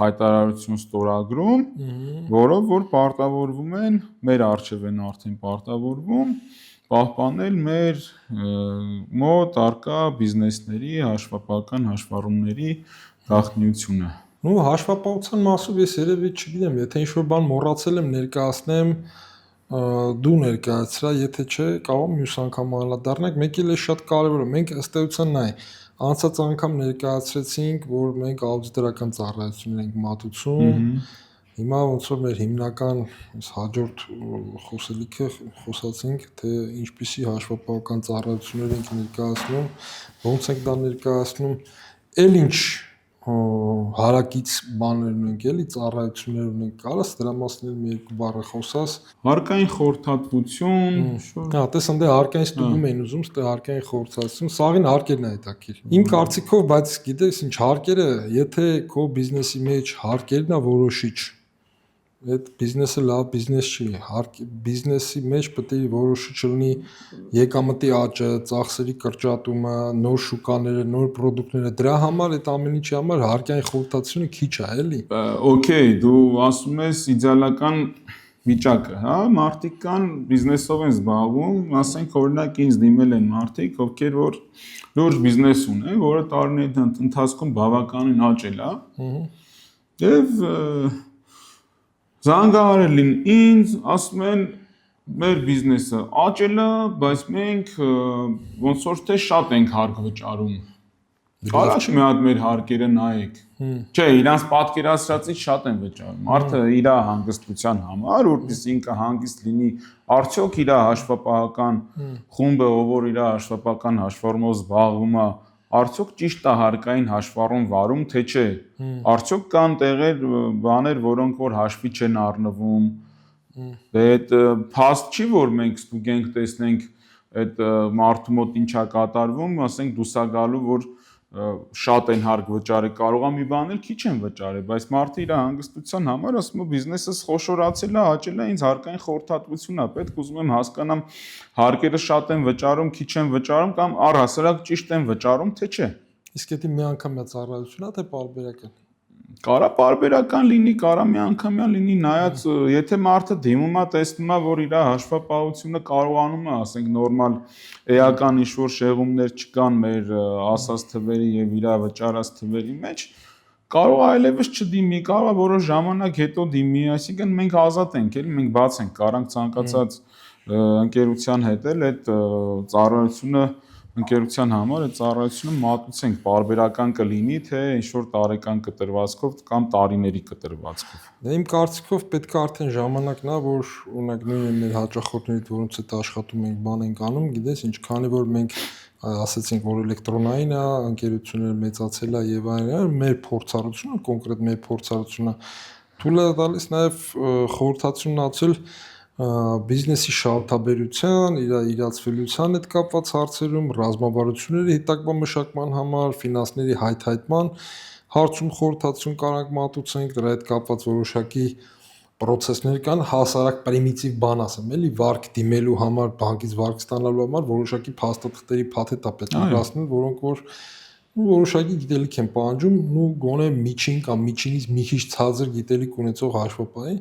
հայտարարություն ստորագրում, որով որ պարտավորվում են, մեր արժև են արդեն պարտավորվում, պահպանել մեր մոտ արկա բիզնեսների հաշվապահական հաշվառումների գաղտնիությունը։ Ну հաշվապահության մասով ես երևի չգիտեմ, եթե ինչ-որ բան մոռացել եմ ներկայացնեմ, դու ներկայացրա, եթե չէ, կարող մյուս անգամ անդրադառնանք, մեկ էլ է շատ կարևոր է, մենք ըստ էության նայ, անցած անգամ ներկայացրեցինք, որ մենք աուդիտորական ծառայություններ ենք մատուցում, հիմա ոնց որ մեր հիմնական հաջորդ խոսելիքը խոսացինք, թե ինչպիսի հաշվապահական ծառայություններ ենք ներկայացնում, ոնց ենք դա ներկայացնում, էլ ինչ հարակից բաներ ունենք, էլի ծառայություններ ունենք, կարաս դրա մասին էլ մի երկու բառ խոսաս։ Հարկային խորհրդատվություն, հա, տես ընդ հարկային ստուգում էին ուզում, ստե հարկային խորհրդատվություն, սաղին հարկերն է հետաքրքիր։ Իմ կարծիքով, բայց գիտես ինչ, հարկերը, եթե քո բիզնեսի մեջ հարկերն է որոշիչ, այդ բիզնեսը լավ բիզնես չի, բիզնեսի մեջ պետք է որոշիչ լինի եկամտի աճը, ծախսերի կրճատումը, նոր շուկաները, նոր պրոդուկտները, դրա համար այդ ամեն ինչի համար հարկային խորհրդատվությունը քիչ է, էլի։ Okay, դու ասում ես իդեալական վիճակը, հա, մարդիկ կան բիզնեսով են զբաղվում, ասենք օրինակ ինձ դիմել են մարդիկ, ովքեր որ լուրջ բիզնես ունեն, որը տարիների ընթացքում բավականին աճել է, եւ զանգահարել են ինձ, ասում են մեր բիզնեսը աճել է, բայց մենք ոնց որ թե շատ ենք հարկ վճարում։ Կարաք մի հատ մեր հարկերը նայեք։ Չէ, իրանց պատկերացրածից շատ են վճարում։ Մարդը իր հանգստության համար, որպեսզի ինքը հանգիստ լինի, արդյոք իր հաշվապահական խումբը, ով որ իր հաշվապահական հաշվառումով զբաղվում է, արդյոք ճիշտ է հարկային հաշվառում վարում, թե չէ։ Արդյոք կան տեղեր, բաներ, որոնք որ հաշվի չեն առնվում։ Դե այդ փաստ չի, որ մենք ստուգենք, տեսնենք այդ մարդու մոտ ինչա կատարվում, ասենք դուսա գալու, որ շատ են հարկ վճարել, կարող է մի բան էլ քիչ են վճարել, բայց մարդը իր հանգստության համար ասում է բիզնեսս խոշորացել է, աճել է, ինձ հարկային խորհրդատվություն է պետք, ուզում եմ հասկանամ հարկերը շատ են վճարում, քիչ են վճարում կամ առհասարակ ճիշտ են վճարում, թե չէ։ Իսկ դա միանգամյա ծառայություն է, թե պարբերական։ Կարա պարբերական լինի, կարա միանգամյա լինի, նայած եթե մարդը դիմում է, տեսնում է, որ իր հաշվապահությունը կարողանում է, ասենք նորմալ էական ինչ-որ շեղումներ չկան մեր ասած թվերի եւ իր վճարած թվերի մեջ, կարող է այլևս չդիմի, կարող է որոշ ժամանակ հետո դիմի, այսինքն մենք ազատ ենք, էլի մենք բաց ենք, կարանք ցանկացած ընկերության հետ էլ այդ ծառայությունը ընկերության համար այդ ծառայությունը մատուցենք, պարբերական կլինի, թե ինչ-որ տարեկան կտրվածքով կամ տարիների կտրվածքով։ Դե իմ կարծիքով պետք է արդեն ժամանակն է, որ օրինակ նույն մեր հաճախորդներից, որոնց հետ աշխատում ենք, բան ենք անում, գիտես, ինչ քանի որ մենք ասացինք, որ էլեկտրոնային է, ընկերությունները մեծացել է եւ այլն, մեր փորձառությունը, կոնկրետ մեր փորձառությունը թույլ է տալիս նաեւ խորհրդածությունացել բիզնեսի շահութաբերության, իրացվելիության հետ կապված հարցերում, ռազմավարությունների հետագա մշակման համար, ֆինանսների հայթայթման հարցում խորհրդածություն կարանք մատուցենք, դրա հետ կապված որոշակի պրոցեսներ կան, հասարակ պրիմիտիվ բան ասեմ, էլի վարկ դիմելու համար, բանկից վարկ ստանալու համար որոշակի փաստաթղթերի փաթեթ է պետք գրացնել, որոնք որ որոշակի գիտելիք են պահանջում, ու գոնե միջին կամ միջինից մի քիչ ցածր գիտելիք ունեցող հաշվապահի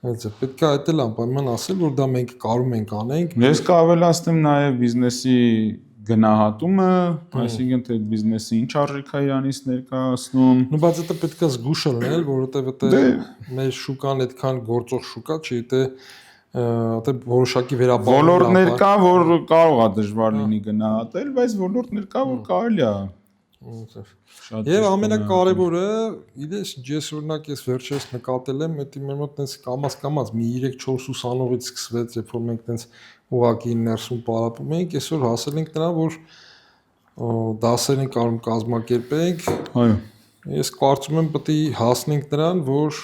պետք է այդ էլ անպայման ասել, որ դա մենք կարում ենք անենք։ Ես կավելացնեմ նաև բիզնեսի գնահատումը, այսինքն թե բիզնեսը ինչ արժեք է իրանից ներկայացնում։ Նու բայց դա պետք է զգուշ լինել, որովհետև մեր շուկան այդքան գործող շուկա չի, դա որոշակի վերաբերյալ ոլորտներ կա, որ կարող է դժվար լինի գնահատել, բայց ոլորտներ կա, որ կարելի է։ Եվ ամենակարևորը, իրես ես օրինակ ես վերջերս նկատել եմ, դա մեր մոտ տենց կամած մի 3-4 ուսանողից սկսվեց, երբ որ մենք տենց ուղակի ներսում պարապում էինք, այսօր հասել ենք նրան, որ դասեր ենք արում կազմակերպենք։ Այո։ Ես կարծում եմ պետք է հասնենք նրան, որ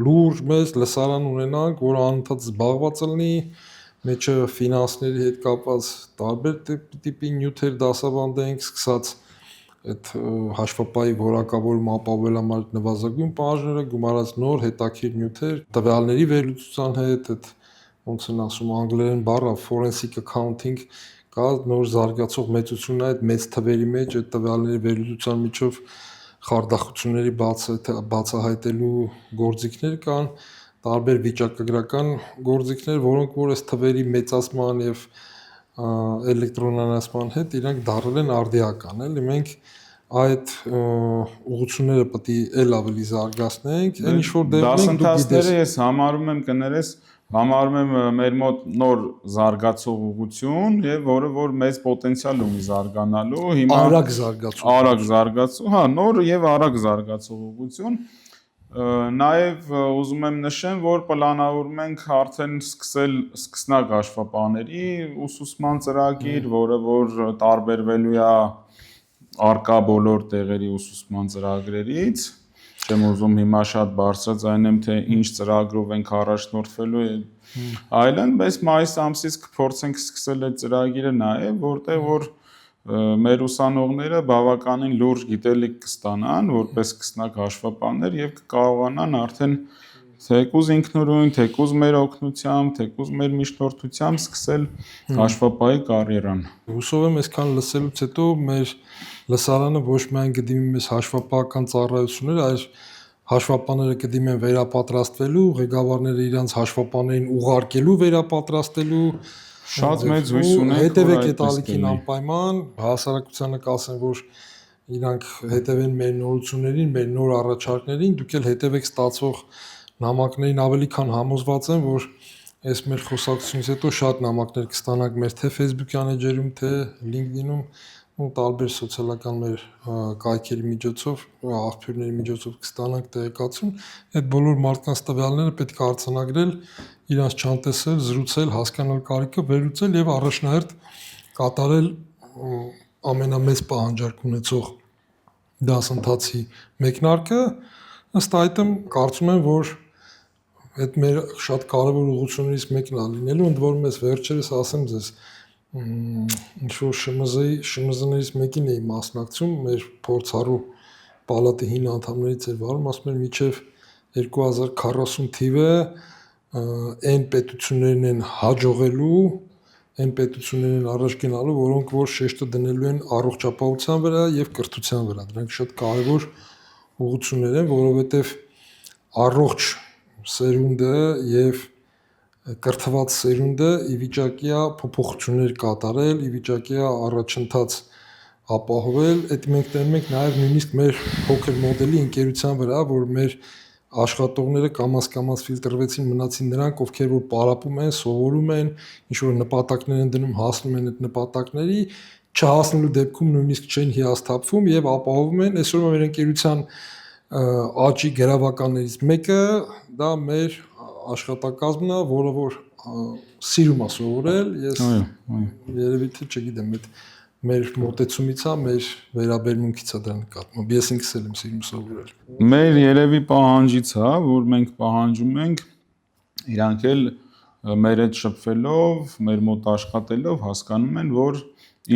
լուրջ մեծ լսարան ունենանք, որ անընդհատ զբաղված լինի, մեջը ֆինանսների հետ կապված տարբեր տիպի նյութեր դասավանդենք, սկսած այդ հաշվապահի որակավորում ապահովել համար նվազագույն բաժները, գումարած նոր հետաքրքիր նյութեր, տվյալների վերլուծության հետ, այդ ոնց են ասում անգլերեն բառը forensic accounting, կա նոր զարգացող մեծություն այդ մեծ թվերի մեջ, այդ տվյալների վերլուծության միջով խարդախությունների բացահայտելու գործիքներ կան, տարբեր վիճակագրական գործիքներ, որոնք որ այս թվերի մեծացման եւ էլեկտրոնայնացման հետ իրանք դառել են արդիական, էլի մենք այդ ուղղությունները պետք է էլ ավելի զարգացնենք, այն ինչ որ դեպքում դու գիտես։ Ես համարում եմ կներես, համարում եմ մեր մոտ նոր զարգացող ուղղություն եւ որը որ մեծ պոտենցիալ ունի զարգանալու, հիմա արագ զարգացող, հա, նոր եւ արագ զարգացող ուղղություն։ Նաև ուզում եմ նշեմ, որ պլանավորում ենք արդեն սկսել սկսնակ հաշվապահների ուսուցման ծրագիր, որը որ տարբերվելու է արկա բոլոր տեղերի ուսուցման ծրագրերից։ Չեմ ուզում հիմա շատ բարձրաձայնեմ, թե ինչ ծրագրով ենք առաջնորդվելու այլն, բայց մայիս ամսից կփորձենք սկսել այդ ծրագիրը նաև, որտեղ որ մեր ուսանողները բավականին լուրջ գիտելիք կստանան, որպես սկսնակ հաշվապահներ եւ կկարողանան արդեն թեկուզ ինքնուրույն, թեկուզ մեր օգնությամբ, թեկուզ մեր միջնորդությամբ սկսել հաշվապահի կարիերան։ Հուսով եմ այսքան լսելուց հետո մեր լսարանը ոչ միայն կդիմի մեզ հաշվապահական ծառայություններ, այլ հաշվապաները կդիմեն վերապատրաստվելու, ղեկավարները իրանց հաշվապաներին ուղարկելու վերապատրաստելու Շատ մեծ հույս ունենք, հետևեք այդ ալիքին անպայման, հասարակությանը կասեն, որ իրանք հետևեն մեր նորություններին, մեր նոր առաջարկներին, դուք էլ հետևեք ստացող նամակներին, ավելի քան համոզված եմ, որ այս մեր խոսակցությունից հետո շատ նամակներ կստանանք մեր թե Facebook-յան էջերում, թե LinkedIn-ում ու տարբեր սոցիալական մեր կայքերի միջոցով, աղբյուրների միջոցով կստանանք տեղեկացում, այդ բոլոր մարդկանց տվյալները պետք է արձանագրել, իրանց չանտեսել, զրուցել, հասկանալ կարիքը, վերլուծել եւ առաջնահերթ կատարել ամենամեծ պահանջարկ ունեցող դասընթացի մեկնարկը, ըստ այդմ կարծում եմ, որ այդ մեր շատ կարևոր ուղղություններից մեկն է լինելու, ընդ որում ես վերջերս ասեմ ձեզ ինչ-որ ՇՄԶ-ներից մեկին էի մասնակցում, մեր փորձառու պալատի 9 անդամներից էր վարում, ասում էր մինչև 2040 թիվը այն պետություններն են հաջողելու, այն պետություններն են առաջ գնալու, որոնք որ շեշտը դնելու են առողջապահության վրա եւ կրթության վրա։ Դրանք շատ կարևոր ուղղություններ են, որովհետեւ առողջ սերունդը եւ կրթված սերունդը ի վիճակի է փոփոխություններ կատարել, ի վիճակի է առաջընթաց ապահովել, այդ մենք տենում ենք նաև նույնիսկ մեր փոքր մոդելի ընկերության վրա, որ մեր աշխատողները կամաց ֆիլտրվեցին, մնացին նրանք, ովքեր որ պարապում են, սովորում են, ինչ որ նպատակներ են դնում, հասնում են այդ նպատակների, չհասնելու դեպքում նույնիսկ չեն հիասթափվում եւ ապահովում են այսօր մեր ընկերության աճի գրավականներից մեկը դա մեր աշխատակազմն է, որը որ սիրում է սովորել, ես երևի թե չգիտեմ, այդ մեր մոտեցումից է, մեր վերաբերմունքից է դա նկատվում։ Ես ինքս էլ եմ սիրում սովորել։ Մեր երևի պահանջից է, որ մենք պահանջում ենք իրանք էլ մեր հետ շփվելով, մեր մոտ աշխատելով հասկանում են, որ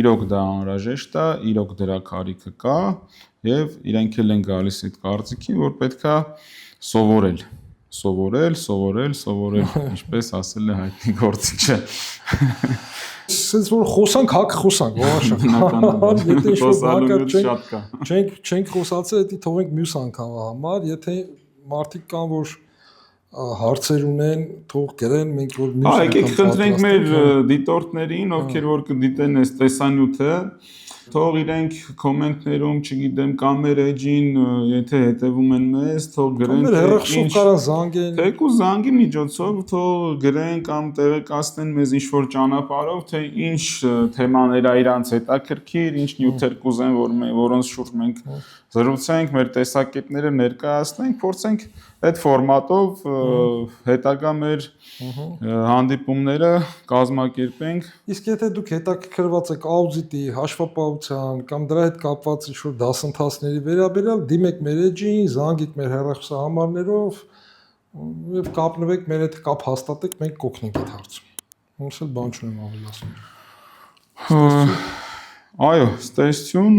իրոք դա անհրաժեշտ է, իրոք դրա կարիքը կա եւ իրենք էլ են գալիս այդ կարծիքին, որ պետքա սովորել, ինչպես ասել է հայտնի գործիչը։ Սենց որ խոսանք, հակ խոսանք, ողաշան։ Եթե ինչ-որ չենք խոսացել, դա թողենք մյուս անգամվա համար, եթե մարդիկ կան, որ հարցեր ունեն, թող գրեն, մենք որ մյուս անգամ եկեք խնդրենք մեր դիտորդներին, ովքեր որ կդիտեն այս տեսանյութը, թող իրենք կոմենտներում, չգիտեմ, կամ մեր էջին, եթե հետևում են մեզ, թող գրեն, մեր հեռախոսով կարան զանգեն, թեկուզ զանգի միջոցով թող գրեն կամ տեղեկացնեն մեզ ինչ-որ ճանապարհով, թե ինչ թեմաներ է իրանց հետաքրքիր, ինչ նյութեր կուզեն, որոնց շուրջ մենք զրուցենք, մեր տեսակետները ներկայացնենք, փորձենք այդ ֆորմատով հետագա մեր հանդիպումները կազմակերպենք։ Իսկ եթե դուք հետաքրքրված եք աուդիտի, հաշվապահության կամ դրա հետ կապված ինչ-որ դասընթացների վերաբերյալ, դիմեք մեր էջին, զանգեք մեր հեռախոսահամարներով եւ կապնվեք մեր հետ, կապ հաստատեք, մենք կօգնենք այդ հարցում։ Ոնց էլ բան չունեմ ավելացնել։ Այո, ստեսություն։